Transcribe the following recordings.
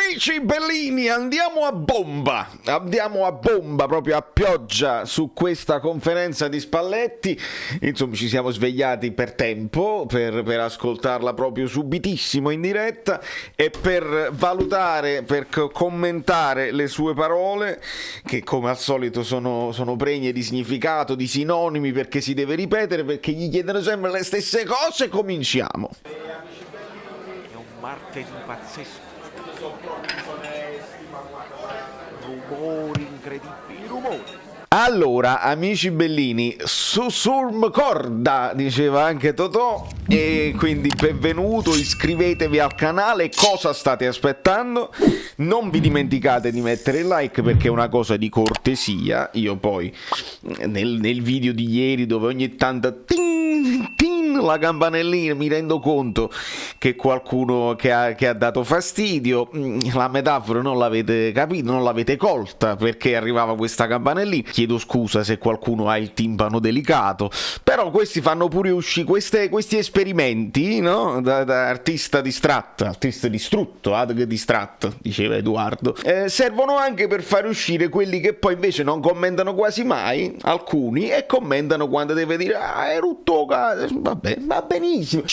Amici bellini, andiamo a bomba, proprio a pioggia su questa conferenza di Spalletti. Insomma, ci siamo svegliati per tempo per ascoltarla proprio subitissimo in diretta e per valutare, per commentare le sue parole, che come al solito sono pregne di significato, di sinonimi, perché si deve ripetere, perché gli chiedono sempre le stesse cose. Cominciamo. È un martedì pazzesco. Rumori incredibili, rumori. Allora, amici bellini, Susurm Corda, diceva anche Totò, e quindi benvenuto, iscrivetevi al canale, cosa state aspettando? Non vi dimenticate di mettere il like perché è una cosa di cortesia. Io poi nel video di ieri dove ogni tanto la campanellina mi rendo conto che qualcuno che ha dato fastidio, la metafora non l'avete capito, non l'avete colta perché arrivava questa campanellina. Chiedo scusa se qualcuno ha il timpano delicato, però questi fanno pure uscire questi esperimenti, no? Da artista distratto, artista distrutto, distratto, diceva Edoardo, servono anche per far uscire quelli che poi invece non commentano quasi mai, alcuni, e commentano quando deve dire è rutto, vabbè, va benissimo,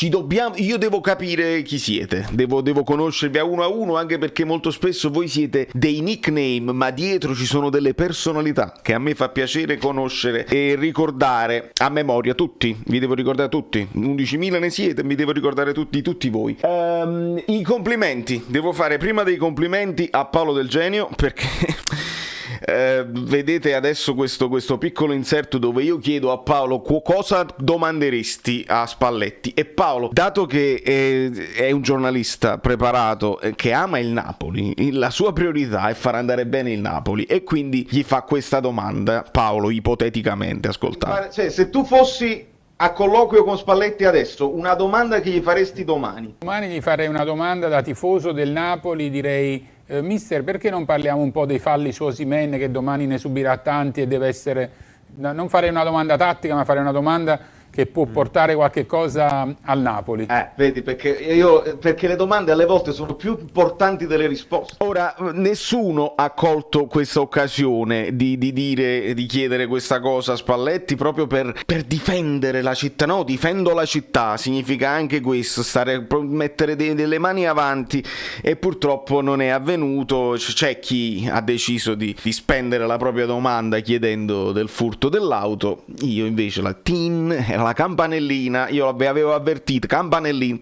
io devo capire chi siete, devo conoscervi a uno, anche perché molto spesso voi siete dei nickname, ma dietro ci sono delle personalità che a me fa piacere conoscere e ricordare a memoria. Tutti, vi devo ricordare tutti, 11.000 ne siete, mi devo ricordare tutti voi. I complimenti, devo fare prima dei complimenti a Paolo Del Genio, perché vedete adesso questo piccolo inserto dove io chiedo a Paolo cosa domanderesti a Spalletti, e Paolo, dato che è un giornalista preparato che ama il Napoli, la sua priorità è far andare bene il Napoli, e quindi gli fa questa domanda. Paolo, ipoteticamente, ascoltate, cioè, se tu fossi a colloquio con Spalletti adesso, una domanda che gli faresti domani? Domani gli farei una domanda da tifoso del Napoli, direi: mister, perché non parliamo un po' dei falli su Osimhen, che domani ne subirà tanti e deve essere... Non farei una domanda tattica, ma farei una domanda che può portare qualche cosa al Napoli. Vedi, perché le domande alle volte sono più importanti delle risposte. Ora, nessuno ha colto questa occasione di chiedere questa cosa a Spalletti proprio per difendere la città. No, difendo la città significa anche questo, mettere delle mani avanti, e purtroppo non è avvenuto. C'è chi ha deciso di spendere la propria domanda chiedendo del furto dell'auto. Io invece la campanellina, io avevo avvertito, campanellina,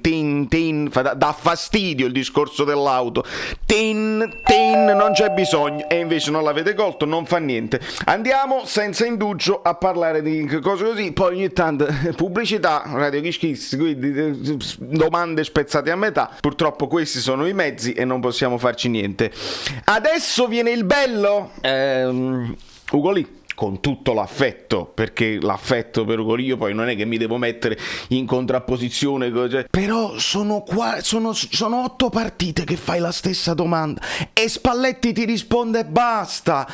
dà fastidio il discorso dell'auto, non c'è bisogno, e invece non l'avete colto, non fa niente. Andiamo senza indugio a parlare di cose così, poi ogni tanto pubblicità, Radio Kiss Kiss, quindi domande spezzate a metà. Purtroppo questi sono i mezzi e non possiamo farci niente. Adesso viene il bello, Ugolì, con tutto l'affetto, perché l'affetto per Ugolì poi non è che mi devo mettere in contrapposizione, però sono 8 partite che fai la stessa domanda e Spalletti ti risponde basta,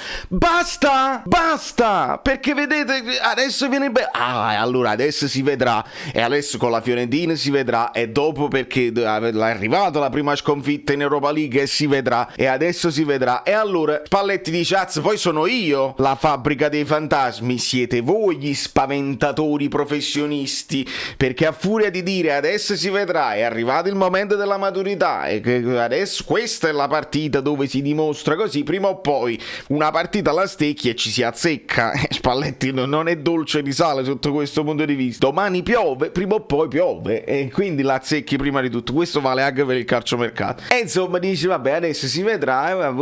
perché vedete adesso viene allora adesso si vedrà, e adesso con la Fiorentina si vedrà, e dopo perché è arrivata la prima sconfitta in Europa League e si vedrà, e adesso si vedrà, e allora Spalletti dice poi sono io la fabbrica dei fantasmi, siete voi gli spaventatori professionisti, perché a furia di dire adesso si vedrà, è arrivato il momento della maturità, e che adesso questa è la partita dove si dimostra così, prima o poi una partita alla stecchia e ci si azzecca. Spalletti non è dolce di sale sotto questo punto di vista. Domani piove, prima o poi piove, e quindi la azzecchi prima di tutto. Questo vale anche per il calciomercato, e insomma dici vabbè adesso si vedrà,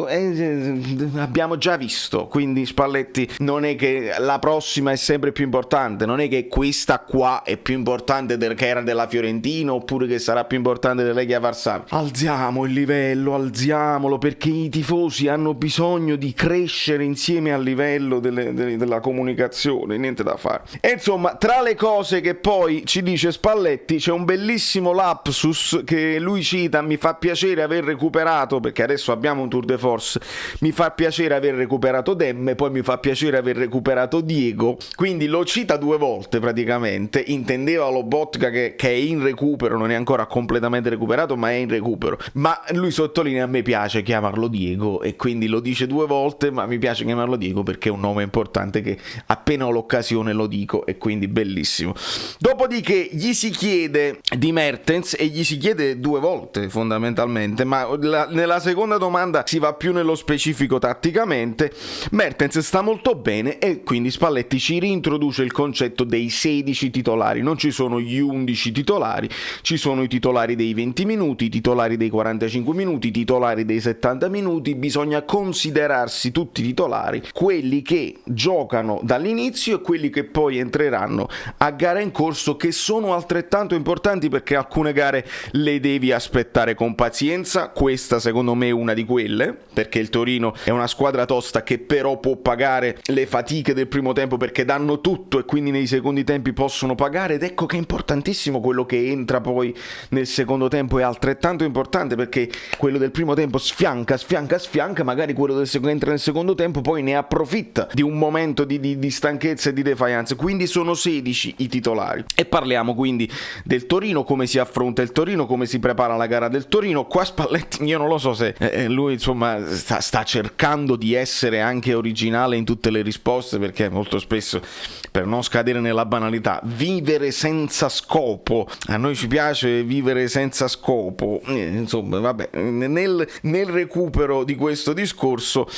abbiamo già visto, quindi Spalletti non è che la prossima è sempre più importante, non è che questa qua è più importante che era della Fiorentina, oppure che sarà più importante della Legia Varsavia. Alziamo il livello, alziamolo, perché i tifosi hanno bisogno di crescere insieme al livello della comunicazione, niente da fare. E insomma, tra le cose che poi ci dice Spalletti c'è un bellissimo lapsus che lui cita: mi fa piacere aver recuperato, perché adesso abbiamo un tour de force, mi fa piacere aver recuperato Demme, poi mi fa piacere aver recuperato Diego, quindi lo cita 2 volte praticamente, intendeva Lobotka che è in recupero, non è ancora completamente recuperato ma è in recupero, ma lui sottolinea: a me piace chiamarlo Diego, e quindi lo dice 2 volte, ma mi piace chiamarlo Diego perché è un nome importante che appena ho l'occasione lo dico, e quindi bellissimo. Dopodiché gli si chiede di Mertens, e gli si chiede 2 volte fondamentalmente, ma nella seconda domanda si va più nello specifico tatticamente. Mertens sta molto bene, e quindi Spalletti ci reintroduce il concetto dei 16 titolari. Non ci sono gli 11 titolari, ci sono i titolari dei 20 minuti, i titolari dei 45 minuti, i titolari dei 70 minuti. Bisogna considerarsi tutti i titolari, quelli che giocano dall'inizio e quelli che poi entreranno a gara in corso, che sono altrettanto importanti, perché alcune gare le devi aspettare con pazienza. Questa secondo me è una di quelle, perché il Torino è una squadra tosta che però può pagare le fatiche del primo tempo, perché danno tutto e quindi nei secondi tempi possono pagare. Ed ecco che è importantissimo quello che entra poi nel secondo tempo, è altrettanto importante, perché quello del primo tempo sfianca, magari quello che entra nel secondo tempo poi ne approfitta di un momento di stanchezza e di defiance. Quindi sono 16 i titolari, e parliamo quindi del Torino, come si affronta il Torino, come si prepara la gara del Torino. Qua Spalletti, io non lo so se lui insomma sta cercando di essere anche originale in tutte le risposte, perché molto spesso, per non scadere nella banalità, vivere senza scopo, a noi ci piace vivere senza scopo, insomma vabbè, nel recupero di questo discorso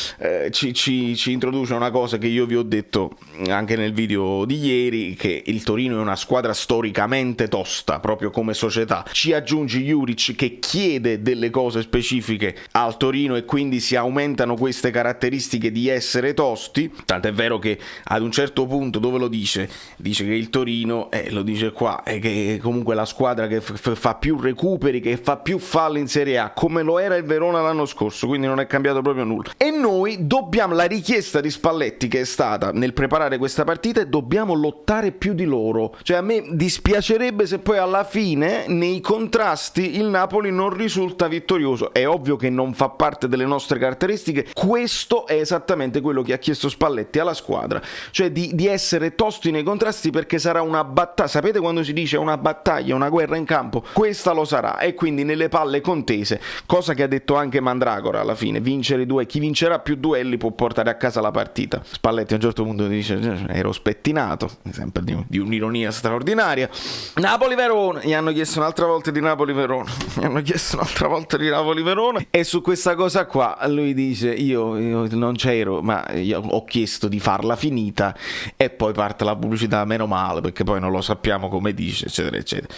ci introduce una cosa che io vi ho detto anche nel video di ieri, che il Torino è una squadra storicamente tosta proprio come società. Ci aggiungi Juric che chiede delle cose specifiche al Torino, e quindi si aumentano queste caratteristiche di essere tosti, tant'è vero che ad un certo punto, dove lo dice che il Torino, lo dice qua, è che comunque la squadra che fa più recuperi, che fa più falli in Serie A, come lo era il Verona l'anno scorso, quindi non è cambiato proprio nulla. E noi dobbiamo, la richiesta di Spalletti che è stata nel preparare questa partita, è: dobbiamo lottare più di loro. Cioè, a me dispiacerebbe se poi alla fine nei contrasti il Napoli non risulta vittorioso. È ovvio che non fa parte delle nostre caratteristiche, questo è esattamente quello che ha chiesto Spalletti alla squadra, cioè di essere tosti nei contrasti, perché sarà una battaglia. Sapete quando si dice una battaglia, una guerra in campo? Questa lo sarà, e quindi nelle palle contese, cosa che ha detto anche Mandragora alla fine: vincere chi vincerà più duelli può portare a casa la partita. Spalletti a un certo punto dice: ero spettinato, sempre di un'ironia straordinaria. Napoli-Verona, gli hanno chiesto un'altra volta di Napoli-Verona, e su questa cosa qua lui dice: io non c'ero, ma io ho chiesto di farla finita, e poi parte la pubblicità, meno male, perché poi non lo sappiamo come dice, eccetera eccetera.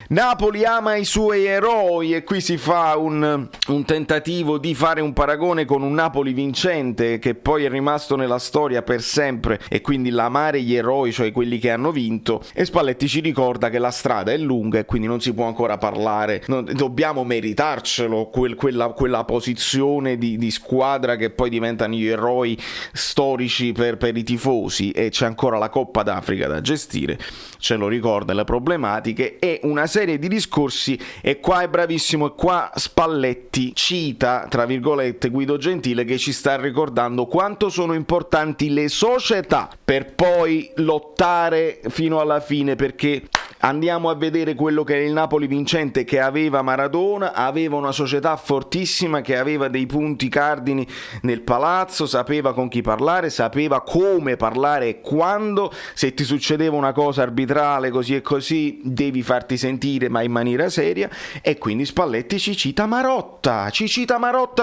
Napoli ama i suoi eroi, e qui si fa un tentativo di fare un paragone con un Napoli vincente che poi è rimasto nella storia per sempre, e quindi l'amare gli eroi, cioè quelli che hanno vinto. E Spalletti ci ricorda che la strada è lunga e quindi non si può ancora parlare, dobbiamo meritarcelo quella posizione di squadra che poi diventano gli eroi storici per i tifosi, e c'è ancora la Coppa d'Africa da gestire, ce lo ricorda, le problematiche e una serie di discorsi. E qua è bravissimo, e qua Spalletti cita tra virgolette Guido Gentile, che ci sta ricordando quanto sono importanti le società per poi lottare fino alla fine, perché andiamo a vedere quello che è il Napoli vincente, che aveva Maradona, aveva una società fortissima, che aveva dei punti cardini nel palazzo, sapeva con chi parlare, sapeva come parlare e quando. Se ti succedeva una cosa arbitrale così e così, devi farti sentire, ma in maniera seria. E quindi Spalletti ci cita Marotta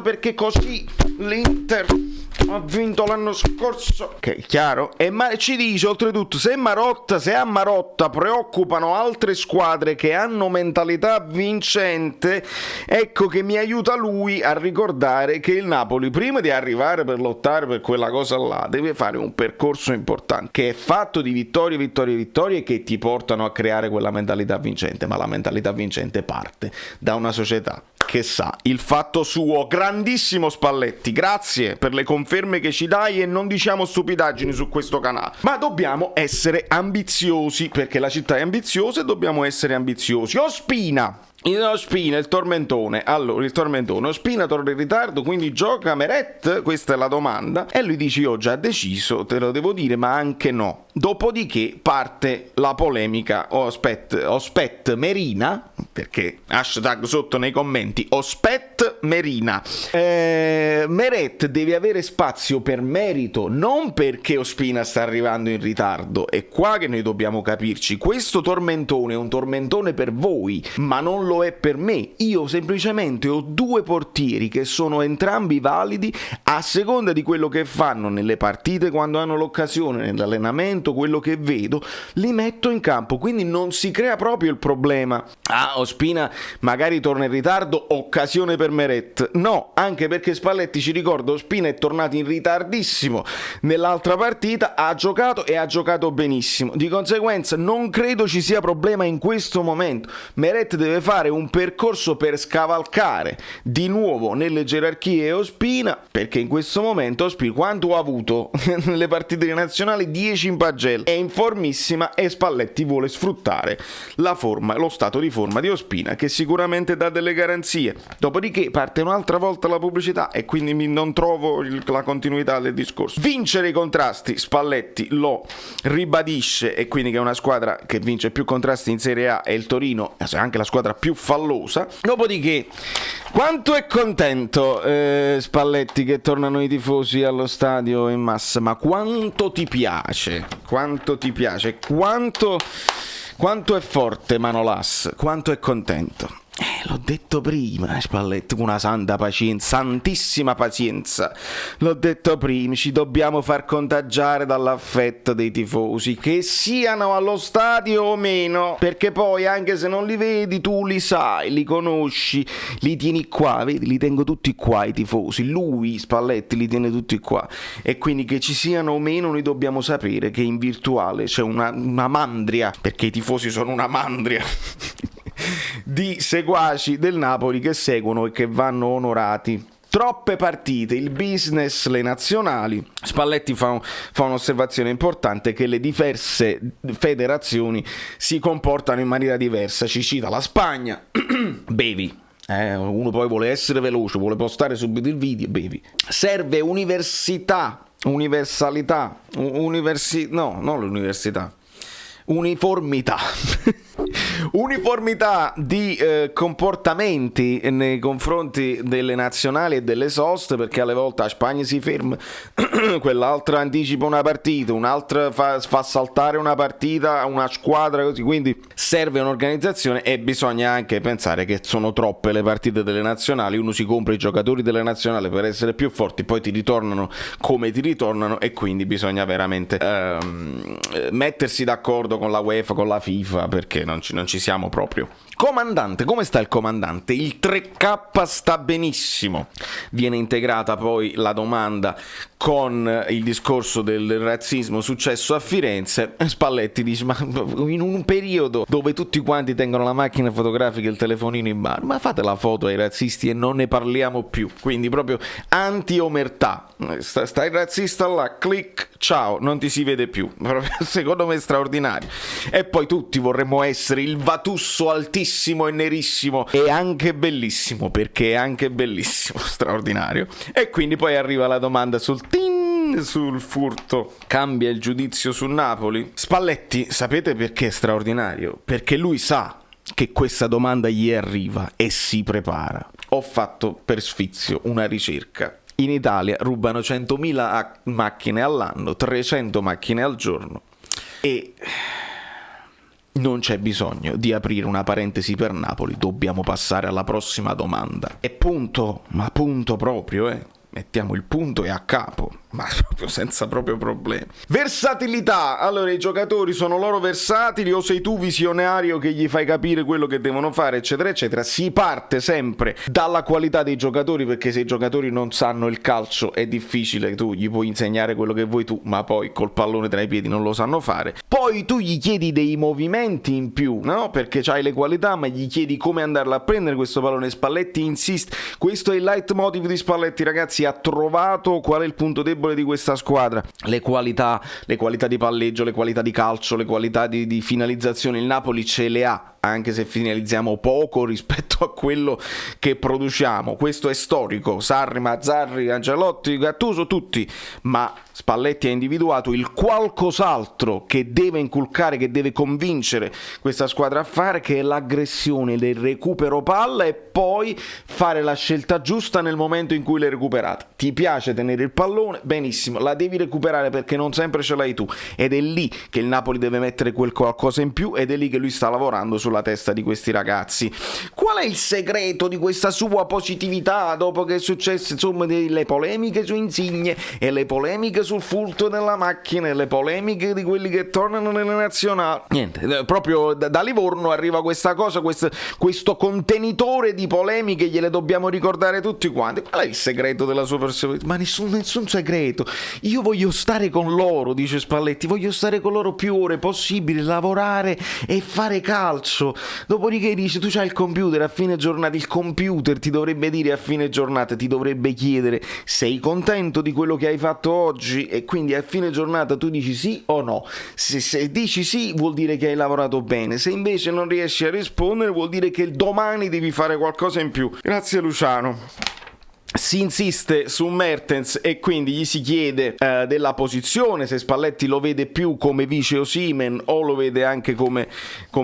perché così l'Inter ha vinto l'anno scorso, che è chiaro. E ci dice oltretutto: se a Marotta preoccupano altre squadre che hanno mentalità vincente, ecco che mi aiuta lui a ricordare che il Napoli, prima di arrivare per lottare per quella cosa là, deve fare un percorso importante che è fatto di vittorie che ti portano a creare quella mentalità vincente. Ma la mentalità vincente parte da una società che sa il fatto suo. Grandissimo Spalletti, grazie per le conferme che ci dai, e non diciamo stupidaggini su questo canale, ma dobbiamo essere ambiziosi, perché la città è ambiziosa e dobbiamo essere ambiziosi. Ospina Ospina, il tormentone. Allora, il tormentone. Ospina torna in ritardo, quindi gioca Meret? Questa è la domanda. E lui dice: io ho già deciso, te lo devo dire, ma anche no. Dopodiché parte la polemica. Ospet Merina, perché hashtag sotto nei commenti, Ospet Merina. Meret deve avere spazio per merito, non perché Ospina sta arrivando in ritardo. È qua che noi dobbiamo capirci. Questo tormentone è un tormentone per voi, ma non lo è per me. Io semplicemente ho due portieri che sono entrambi validi a seconda di quello che fanno nelle partite, quando hanno l'occasione, nell'allenamento, quello che vedo, li metto in campo, quindi non si crea proprio il problema. Ospina magari torna in ritardo, occasione per Meret. No, anche perché Spalletti, ci ricordo, Ospina è tornato in ritardissimo nell'altra partita, ha giocato e ha giocato benissimo. Di conseguenza non credo ci sia problema in questo momento. Meret deve fare un percorso per scavalcare di nuovo nelle gerarchie Ospina, perché in questo momento Ospina quanto ha avuto nelle partite nazionali? 10 in pagella, è in formissima e Spalletti vuole sfruttare la forma, lo stato di forma di Ospina, che sicuramente dà delle garanzie. Dopodiché parte un'altra volta la pubblicità e quindi non trovo la continuità del discorso. Vincere i contrasti, Spalletti lo ribadisce, e quindi che è una squadra che vince più contrasti in Serie A è il Torino, è anche la squadra più fallosa. Dopodiché, quanto è contento Spalletti che tornano i tifosi allo stadio in massa, ma quanto ti piace, quanto ti piace, quanto è forte Manolas, quanto è contento. L'ho detto prima, Spalletti, con una santa pazienza, santissima pazienza. L'ho detto prima, ci dobbiamo far contagiare dall'affetto dei tifosi, che siano allo stadio o meno, perché poi anche se non li vedi tu li sai, li conosci, li tieni qua, vedi, li tengo tutti qua i tifosi. Lui, Spalletti, li tiene tutti qua, e quindi che ci siano o meno noi dobbiamo sapere che in virtuale c'è una mandria, perché i tifosi sono una mandria di seguaci del Napoli che seguono e che vanno onorati. Troppe partite, il business, le nazionali. Spalletti fa un'osservazione importante, che le diverse federazioni si comportano in maniera diversa. Ci cita la Spagna, bevi. Uno poi vuole essere veloce, vuole postare subito il video, bevi. Serve universalità, uniformità uniformità di comportamenti nei confronti delle nazionali e delle soste, perché alle volte a Spagna si ferma, quell'altra anticipa una partita, un'altra fa saltare una partita, una squadra, così. Quindi serve un'organizzazione, e bisogna anche pensare che sono troppe le partite delle nazionali. Uno si compra i giocatori delle nazionali per essere più forti, poi ti ritornano come ti ritornano, e quindi bisogna veramente mettersi d'accordo con la UEFA, con la FIFA, perché non ci siamo proprio. Comandante, come sta il comandante? Il 3K sta benissimo. Viene integrata poi la domanda con il discorso del razzismo successo a Firenze. Spalletti dice: ma in un periodo dove tutti quanti tengono la macchina fotografica e il telefonino in mano, ma fate la foto ai razzisti e non ne parliamo più. Quindi proprio anti-omertà. Sta il razzista là, clic, ciao, non ti si vede più. Secondo me è straordinario. E poi tutti vorremmo essere il Vatusso altissimo e nerissimo, e anche bellissimo, perché è anche bellissimo, straordinario. E quindi poi arriva la domanda sul furto. Cambia il giudizio su Napoli? Spalletti, sapete perché è straordinario? Perché lui sa che questa domanda gli arriva e si prepara. Ho fatto per sfizio una ricerca. In Italia rubano 100.000 macchine all'anno, 300 macchine al giorno, e non c'è bisogno di aprire una parentesi per Napoli, dobbiamo passare alla prossima domanda. E punto, ma punto proprio, mettiamo il punto e a capo, ma proprio senza proprio problemi. Versatilità. Allora, i giocatori sono loro versatili, o sei tu visionario che gli fai capire quello che devono fare, eccetera eccetera. Si parte sempre dalla qualità dei giocatori, perché se i giocatori non sanno il calcio è difficile, tu gli puoi insegnare quello che vuoi tu, ma poi col pallone tra i piedi non lo sanno fare. Poi tu gli chiedi dei movimenti in più, no? Perché c'hai le qualità, ma gli chiedi come andarla a prendere questo pallone. Spalletti insiste, questo è il leitmotiv di Spalletti, ragazzi. Ha trovato qual è il punto debole di questa squadra: le qualità di palleggio, le qualità di calcio, le qualità di finalizzazione. Il Napoli ce le ha anche se finalizziamo poco rispetto a quello che produciamo. Questo è storico, Sarri, Mazzarri, Ancelotti, Gattuso, tutti, ma Spalletti ha individuato il qualcos'altro che deve inculcare, che deve convincere questa squadra a fare, che è l'aggressione, il recupero palla e poi fare la scelta giusta nel momento in cui l'hai recuperata. Ti piace tenere il pallone? Benissimo, la devi recuperare perché non sempre ce l'hai tu, ed è lì che il Napoli deve mettere quel qualcosa in più, ed è lì che lui sta lavorando sulla testa di questi ragazzi. Qual è il segreto di questa sua positività dopo che è successo, insomma, le polemiche su Insigne e le polemiche sul furto della macchina e le polemiche di quelli che tornano nelle nazionali? Niente, proprio da Livorno arriva questa cosa, questo contenitore di polemiche, gliele dobbiamo ricordare tutti quanti. Qual è il segreto della sua personalità? Ma nessun segreto. Io voglio stare con loro, dice Spalletti, voglio stare con loro più ore possibili, lavorare e fare calcio. Dopodiché dice, tu c'hai il computer, a fine giornata il computer ti dovrebbe dire a fine giornata, ti dovrebbe chiedere: sei contento di quello che hai fatto oggi? E quindi a fine giornata tu dici sì o no. Se dici sì vuol dire che hai lavorato bene, se invece non riesci a rispondere vuol dire che domani devi fare qualcosa in più. Grazie Luciano. Si insiste su Mertens e quindi gli si chiede della posizione, se Spalletti lo vede più come vice Osimhen o lo vede anche come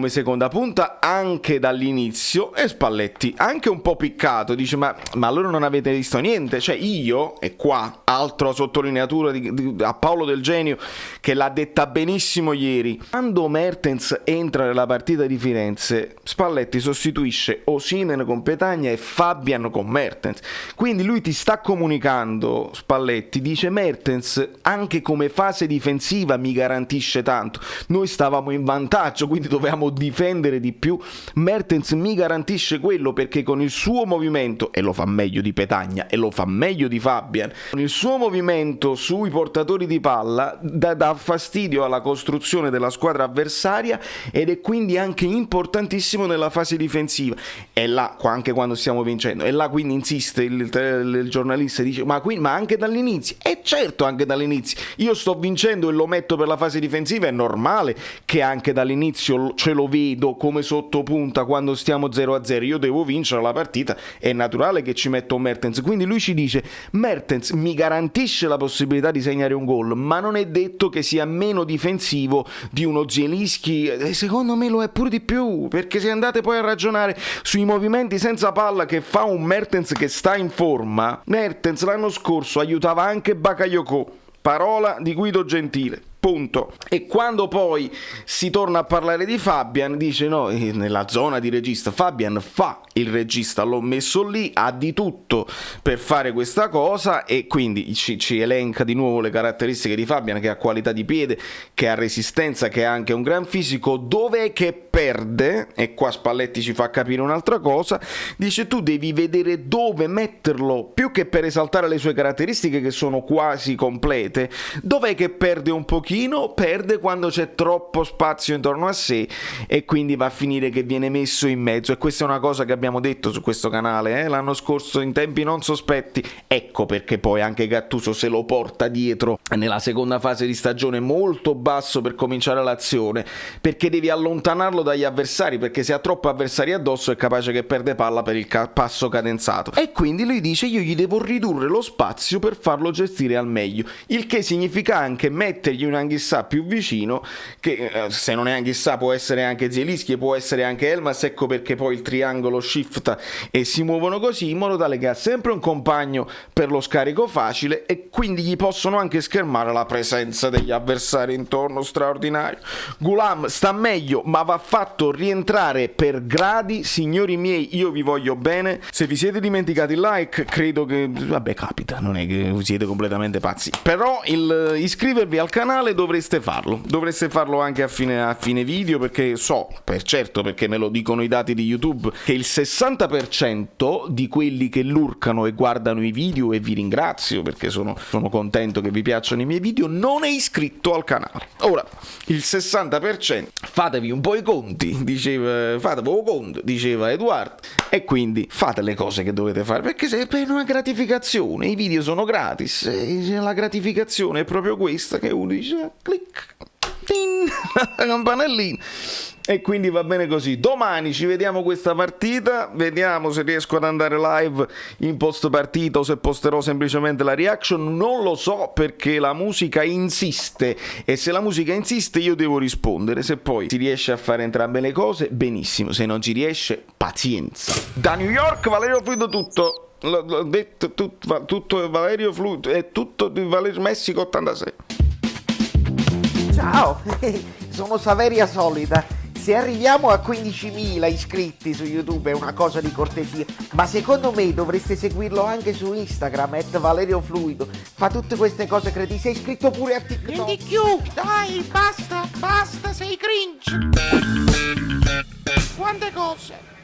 seconda punta, anche dall'inizio. E Spalletti, anche un po' piccato, dice ma allora non avete visto niente? Cioè io, e qua altra sottolineatura a Paolo Del Genio che l'ha detta benissimo ieri, quando Mertens entra nella partita di Firenze, Spalletti sostituisce Osimhen con Petagna e Fabian con Mertens, quindi lui ti sta comunicando, Spalletti, dice Mertens anche come fase difensiva mi garantisce tanto, noi stavamo in vantaggio quindi dovevamo difendere di più, Mertens mi garantisce quello perché con il suo movimento, e lo fa meglio di Petagna e lo fa meglio di Fabian, con il suo movimento sui portatori di palla dà fastidio alla costruzione della squadra avversaria ed è quindi anche importantissimo nella fase difensiva. E là, anche quando stiamo vincendo, e là quindi insiste il giornalista, dice ma anche dall'inizio? E certo, anche dall'inizio, io sto vincendo e lo metto per la fase difensiva, è normale che anche dall'inizio ce lo vedo come sottopunta quando stiamo 0-0, io devo vincere la partita, è naturale che ci metto Mertens. Quindi lui ci dice Mertens mi garantisce la possibilità di segnare un gol, ma non è detto che sia meno difensivo di uno Zielinski, e secondo me lo è pure di più, perché se andate poi a ragionare sui movimenti senza palla che fa un Mertens che sta in forma, Mertens l'anno scorso aiutava anche Bakayoko, parola di Guido Gentile. Punto. E quando poi si torna a parlare di Fabian, dice no, nella zona di regista Fabian fa il regista, l'ho messo lì, ha di tutto per fare questa cosa, e quindi ci elenca di nuovo le caratteristiche di Fabian, che ha qualità di piede, che ha resistenza, che ha anche un gran fisico. Dov'è che perde? E qua Spalletti ci fa capire un'altra cosa, dice tu devi vedere dove metterlo, più che per esaltare le sue caratteristiche che sono quasi complete. Dov'è che perde un pochino? Perde quando c'è troppo spazio intorno a sé e quindi va a finire che viene messo in mezzo, e questa è una cosa che abbiamo detto su questo canale l'anno scorso in tempi non sospetti. Ecco perché poi anche Gattuso se lo porta dietro nella seconda fase di stagione molto basso per cominciare l'azione, perché devi allontanarlo dagli avversari, perché se ha troppi avversari addosso è capace che perde palla per il passo cadenzato, e quindi lui dice io gli devo ridurre lo spazio per farlo gestire al meglio, il che significa anche mettergli un Anghissà più vicino, che se non è Anghissà può essere anche Zielinski, può essere anche Elmas. Ecco perché poi il triangolo shifta e si muovono così, in modo tale che ha sempre un compagno per lo scarico facile, e quindi gli possono anche schermare la presenza degli avversari intorno. Straordinario. Ghoulam sta meglio, ma va fatto rientrare per gradi. Signori miei, io vi voglio bene, se vi siete dimenticati il like credo che vabbè, capita, non è che siete completamente pazzi, però iscrivervi al canale dovreste farlo anche a fine video, perché so per certo, perché me lo dicono i dati di YouTube, che il 60% di quelli che lurcano e guardano i video, e vi ringrazio perché sono contento che vi piacciono i miei video, non è iscritto al canale. Ora, il 60%, fatevi un po' i conti, diceva Edoardo, e quindi fate le cose che dovete fare, perché se per una gratificazione, i video sono gratis, e la gratificazione è proprio questa, che uno dice clic. la campanellina. E quindi va bene così. Domani ci vediamo questa partita, vediamo se riesco ad andare live in post partita o se posterò semplicemente la reaction, non lo so, perché la musica insiste e se la musica insiste io devo rispondere. Se poi si riesce a fare entrambe le cose, benissimo, se non ci riesce, pazienza. Da New York, Valerio Fluido tutto. L'ho detto tutto Valerio Fluido, è tutto di Valerio Messico 86. Ciao, sono Saveria Solida. Se arriviamo a 15.000 iscritti su YouTube è una cosa di cortesia, ma secondo me dovreste seguirlo anche su Instagram, @ValerioFluido. Fa tutte queste cose, credi? Sei iscritto pure a TikTok? Niente più, dai, basta, sei cringe. Quante cose.